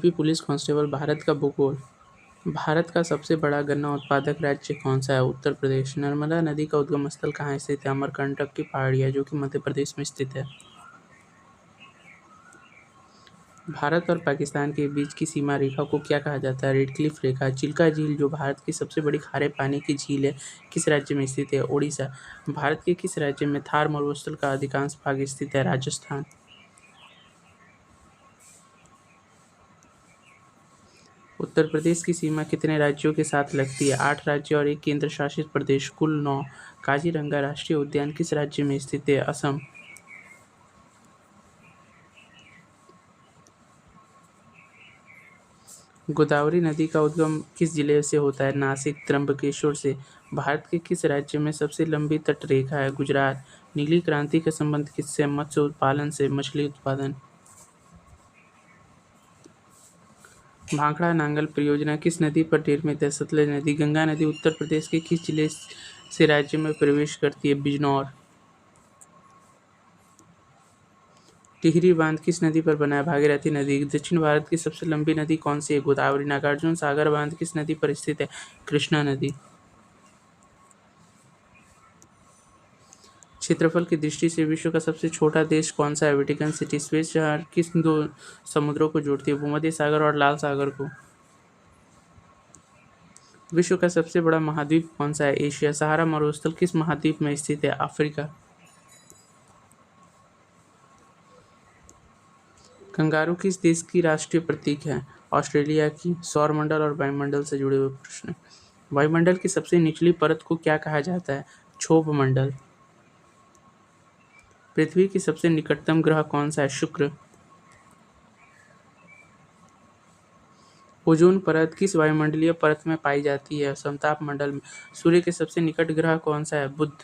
UP police constable Bharat का भूगोल। भारत का सबसे बड़ा गन्ना उत्पादक राज्य कौन सा है? उत्तर प्रदेश। नर्मदा नदी का उद्गम स्थल कहाँ स्थित है? अमरकंटक की पहाड़ियाँ, जो कि मध्य प्रदेश में स्थित है। भारत और पाकिस्तान के बीच की सीमा रेखा को क्या कहा जाता है? रेडक्लिफ रेखा। चिल्का झील, जो भारत की सबसे बड़ी खारे पानी की झील है, किस राज्य में स्थित है? ओडिशा। भारत के किस राज्य में थार मरुस्थल का अधिकांश भाग स्थित है? राजस्थान। उत्तर प्रदेश की सीमा कितने राज्यों के साथ लगती है? 8 राज्य और एक केंद्र शासित प्रदेश, कुल 9। काजीरंगा राष्ट्रीय उद्यान किस राज्य में स्थित है? असम। गोदावरी नदी का उद्गम किस जिले से होता है? नासिक। त्र्यंबकेश्वर से। भारत के किस राज्य में सबसे लंबी तट रेखा है? गुजरात। नीली क्रांति का संबंध किससे? मत्स्य उत्पादन से। मछली उत्पादन। भाखड़ा नांगल परियोजना किस नदी पर निर्मित है? सतलज नदी। गंगा नदी उत्तर प्रदेश के किस जिले से राज्य में प्रवेश करती है? बिजनौर। टिहरी बांध किस नदी पर बना है? भागीरथी नदी। दक्षिण भारत की सबसे लंबी नदी कौन सी है? गोदावरी। नागार्जुन सागर बांध किस नदी पर स्थित है? कृष्णा नदी। क्षेत्रफल की दृष्टि से विश्व का सबसे छोटा देश कौन सा है? Vatican city. स्वेज शहर किस दो समुद्रों को जोड़ती है? भूमध्य सागर और लाल सागर को। विश्व का सबसे बड़ा महाद्वीप कौन सा है? एशिया। सहारा मरुस्थल किस महाद्वीप में स्थित है? अफ्रीका। कंगारू किस देश की राष्ट्रीय प्रतीक है? ऑस्ट्रेलिया की। सौरमंडल और वायुमंडल से जुड़े हुए प्रश्न। वायुमंडल की सबसे निचली परत को क्या कहा जाता है? क्षोभ मंडल। पृथ्वी की सबसे निकटतम ग्रह कौन सा है? शुक्र। ओजोन परत किस वायुमंडलीय परत में पाई जाती है? समताप मंडल में। सूर्य के सबसे निकट ग्रह कौन सा है? बुध।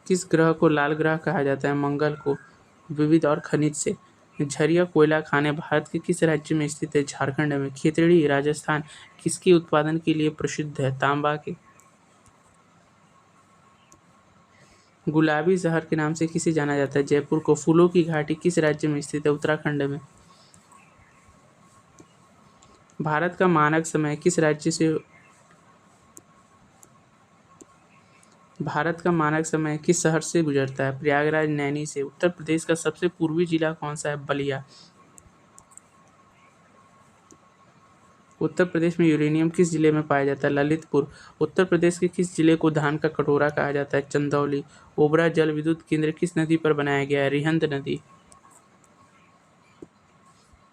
किस ग्रह को लाल ग्रह कहा जाता है? मंगल को, विविध और खनिज से। झरिया कोयला खाने भारत के किस राज्य में स्थित है? झारखंड में। खेतड़ी राजस्थान किसके उत्पादन के लिए प्रसिद्ध है? तांबा के। गुलाबी शहर के नाम से किसे जाना जाता है? जयपुर को। फूलों की घाटी किस राज्य में स्थित है? उत्तराखंड में। भारत का मानक समय किस राज्य से भारत का मानक समय किस शहर से गुजरता है? प्रयागराज। नैनी से। उत्तर प्रदेश का सबसे पूर्वी जिला कौन सा है? बलिया। उत्तर प्रदेश में यूरेनियम किस जिले में पाया जाता है? ललितपुर। उत्तर प्रदेश के किस जिले को धान का कटोरा कहा जाता है? चंदौली। ओबरा जल विद्युत केंद्र किस नदी पर बनाया गया है? रिहंद नदी।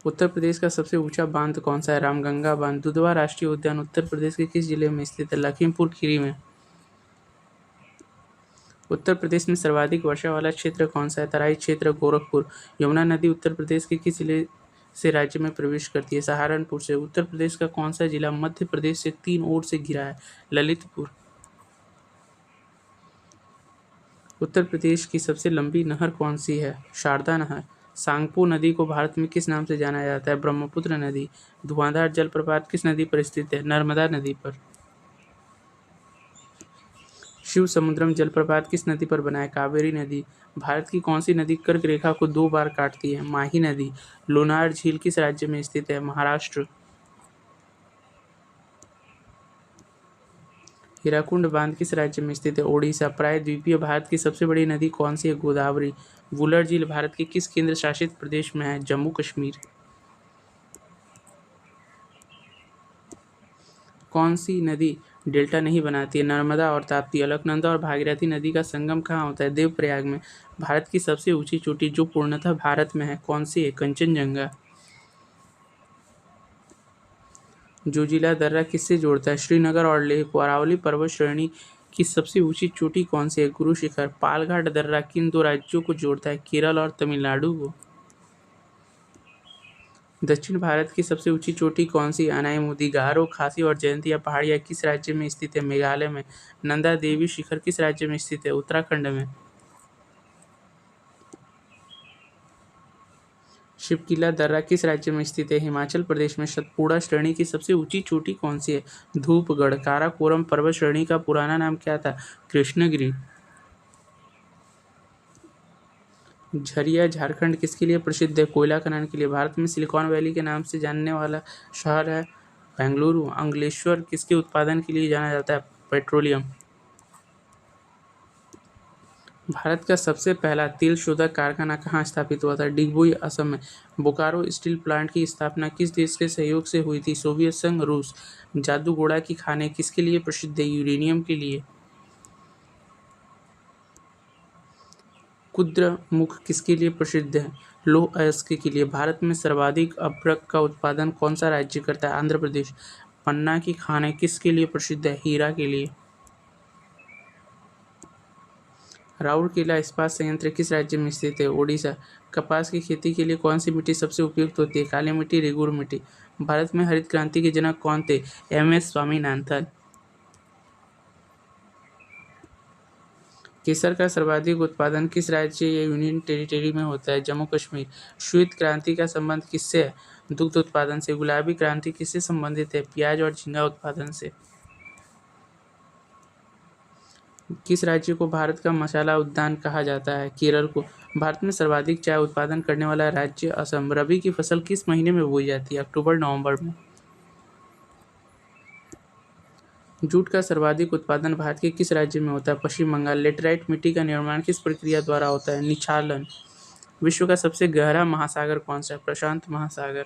उत्तर प्रदेश का सबसे ऊंचा बांध कौन सा है? रामगंगा बांध। दुधवा राष्ट्रीय उद्यान उत्तर प्रदेश के किस जिले में स्थित है? लखीमपुर खीरी में। उत्तर प्रदेश में सर्वाधिक वर्षा वाला क्षेत्र कौन सा है? तराई क्षेत्र। गोरखपुर। यमुना नदी उत्तर प्रदेश के किस जिले से राज्य में प्रवेश करती है? सहारनपुर से। उत्तर प्रदेश का कौन सा जिला मध्य प्रदेश से 3 ओर से घिरा है? ललितपुर। उत्तर प्रदेश की सबसे लंबी नहर कौन सी है? शारदा नहर। सांगपो नदी को भारत में किस नाम से जाना जाता है? ब्रह्मपुत्र नदी। धुआंधार जलप्रपात किस नदी पर स्थित है? नर्मदा नदी पर। शिव समुद्रम जलप्रपात किस नदी पर बना है? कावेरी नदी। भारत की कौन सी नदी कर्क रेखा को 2 बार काटती है? माही नदी। लोनार झील किस राज्य में स्थित है? महाराष्ट्र। हीराकुंड बांध किस राज्य में स्थित है? ओडिशा। प्रायद्वीपीय भारत की सबसे बड़ी नदी कौन सी है? गोदावरी। वुलर झील भारत के किस केंद्र शासित प्रदेश में है? जम्मू कश्मीर। कौन सी नदी डेल्टा नहीं बनाती है? नर्मदा और ताप्ती। अलकनंदा और भागीरथी नदी का संगम कहाँ होता है? देवप्रयाग में। भारत की सबसे ऊंची चोटी जो पूर्णतः भारत में है कौन सी है? कंचनजंगा। जोजिला दर्रा किससे जोड़ता है? श्रीनगर और लेह को। अरावली पर्वत श्रेणी की सबसे ऊंची चोटी कौन सी है? गुरु शिखर। पालघाट दर्रा किन 2 राज्यों को जोड़ता है? केरल और तमिलनाडु को। दक्षिण भारत की सबसे ऊंची चोटी कौन सी? अनाई, गारो, खासी और जयंतिया पहाड़ियाँ किस राज्य में स्थित है? मेघालय में। नंदा देवी शिखर किस राज्य में स्थित है? उत्तराखंड में। शिवकिला दर्रा किस राज्य में स्थित है? हिमाचल प्रदेश में। सतपुड़ा श्रेणी की सबसे ऊंची चोटी कौन सी है? धूपगढ़। काराकोरम पर्वत श्रेणी का पुराना नाम क्या था? कृष्णगिरी। झरिया झारखंड किसके लिए प्रसिद्ध है? कोयला खनन के लिए। भारत में सिलिकॉन वैली के नाम से जानने वाला शहर है बेंगलुरु। अंकलेश्वर किसके उत्पादन के लिए जाना जाता है? पेट्रोलियम। भारत का सबसे पहला तेल शोधक कारखाना कहाँ स्थापित हुआ था? डिगबोई, असम में। बोकारो स्टील प्लांट की स्थापना किस देश के सहयोग से हुई थी? सोवियत संघ, रूस। जादूगोड़ा की खाने किसके लिए प्रसिद्ध है? यूरेनियम के लिए। कुद्रमुख किसके लिए प्रसिद्ध है? लौह अयस्क के लिए। भारत में सर्वाधिक अभ्रक का उत्पादन कौन सा राज्य करता है? आंध्र प्रदेश। पन्ना की खाने किसके लिए प्रसिद्ध है? हीरा के लिए। राउरकेला इस्पात संयंत्र किस राज्य में स्थित है? ओडिशा। कपास की खेती के लिए कौन सी मिट्टी सबसे उपयुक्त होती है? काली मिट्टी, रेगूर मिट्टी। भारत में हरित क्रांति के जनक कौन थे? एम.एस. स्वामीनाथन। केसर का सर्वाधिक उत्पादन किस राज्य या यूनियन टेरिटरी में होता है? जम्मू कश्मीर। श्वेत क्रांति का संबंध किससे है? दुग्ध उत्पादन से। गुलाबी क्रांति किससे संबंधित है? प्याज और झींगा उत्पादन से। किस राज्य को भारत का मसाला उद्यान कहा जाता है? केरल को। भारत में सर्वाधिक चाय उत्पादन करने वाला राज्य असम। रबी की फसल किस महीने में बोई जाती है? अक्टूबर नवंबर में। जूट का सर्वाधिक उत्पादन भारत के किस राज्य में होता है? पश्चिम बंगाल। लेटराइट मिट्टी का निर्माण किस प्रक्रिया द्वारा होता है? निक्षालन। विश्व का सबसे गहरा महासागर कौन सा है? प्रशांत महासागर।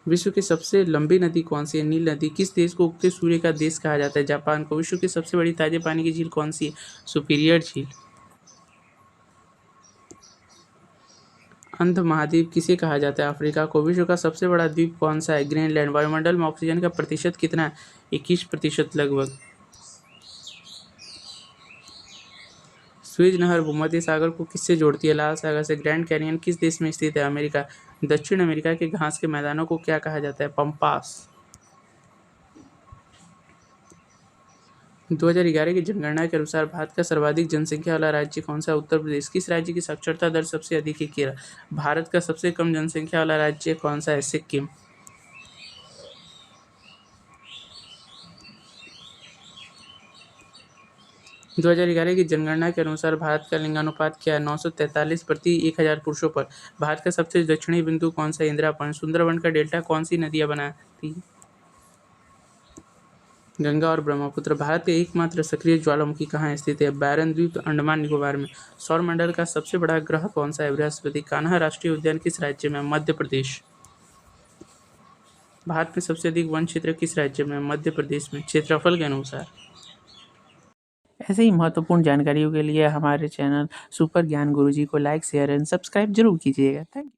विश्व की सबसे लंबी नदी कौन सी है? नील नदी। किस देश को उगते सूर्य का देश कहा जाता है? जापान को। विश्व की सबसे बड़ी ताजे पानी की झील कौन सी है? सुपीरियर झील। अंध महाद्वीप किसे कहा जाता है? अफ्रीका को। विश्व का सबसे बड़ा द्वीप कौन सा है? ग्रीनलैंड। वायुमंडल में ऑक्सीजन का प्रतिशत कितना है? 21% लगभग। स्वेज नहर भूमध्य सागर को किससे जोड़ती है? लाल सागर से। ग्रैंड कैनियन किस देश में स्थित है? अमेरिका। दक्षिण अमेरिका के घास के मैदानों को क्या कहा जाता है? पम्पास। 2011 की जनगणना के अनुसार भारत का सर्वाधिक जनसंख्या वाला राज्य कौन सा है? उत्तर प्रदेश। किस राज्य की साक्षरता दर सबसे अधिक है? केरल। भारत का सबसे कम जनसंख्या वाला राज्य कौन सा है? सिक्किम। 2011 की जनगणना के अनुसार भारत का लिंगानुपात क्या है? 943 प्रति 1000 पुरुषों पर। भारत का सबसे दक्षिणी बिंदु कौन सा है? इंदिरा सुंदरवन का डेल्टा कौन सी नदियां बनाती है? गंगा और ब्रह्मपुत्र। भारत के एकमात्र सक्रिय ज्वालामुखी कहाँ स्थित है? बैरन द्वीप, अंडमान निकोबार में। सौरमंडल का सबसे बड़ा ग्रह कौन सा है? बृहस्पति। कान्हा राष्ट्रीय उद्यान किस राज्य में? मध्य प्रदेश। भारत में सबसे अधिक वन क्षेत्र किस राज्य में? मध्य प्रदेश में, क्षेत्रफल के अनुसार। ऐसे ही महत्वपूर्ण जानकारियों के लिए हमारे चैनल सुपर ज्ञान गुरुजी को लाइक, शेयर एंड सब्सक्राइब जरूर कीजिएगा। Thank you.